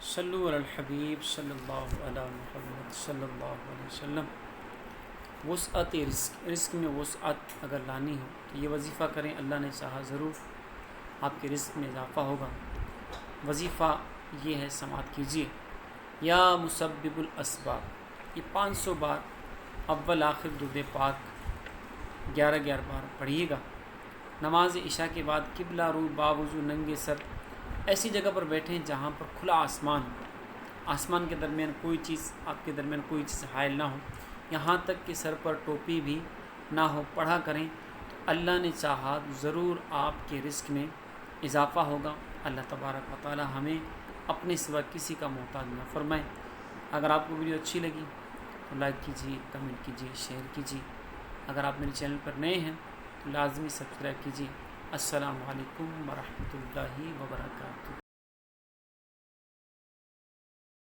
صلو علی الحبیب صلی اللہ علیہ محمد صلی اللہ علیہ وسلم۔ وسعت رزق میں وسعت اگر لانی ہو تو یہ وظیفہ کریں، اللہ نے چاہا ضرور آپ کے رزق میں اضافہ ہوگا۔ وظیفہ یہ ہے، سماعت کیجیے۔ یا مسبب الاسباب، یہ 500 بار اول آخر درود پاک 11 بار پڑھیے گا۔ نماز عشاء کے بعد قبلہ رو باوضو ننگے سر ایسی جگہ پر بیٹھیں جہاں پر کھلا آسمان ہو، آسمان کے درمیان کوئی چیز، آپ کے درمیان کوئی چیز حائل نہ ہو، یہاں تک کہ سر پر ٹوپی بھی نہ ہو، پڑھا کریں تو اللہ نے چاہا ضرور آپ کے رزق میں اضافہ ہوگا۔ اللہ تبارک و تعالی ہمیں اپنے سوا کسی کا محتاج نہ فرمائے۔ اگر آپ کو ویڈیو اچھی لگی تو لائک کیجیے، کمنٹ کیجیے، شیئر کیجیے۔ اگر آپ میرے چینل پر نئے ہیں تو لازمی سبسکرائب کیجیے۔ السلام علیکم ورحمۃ اللہ وبرکاتہ۔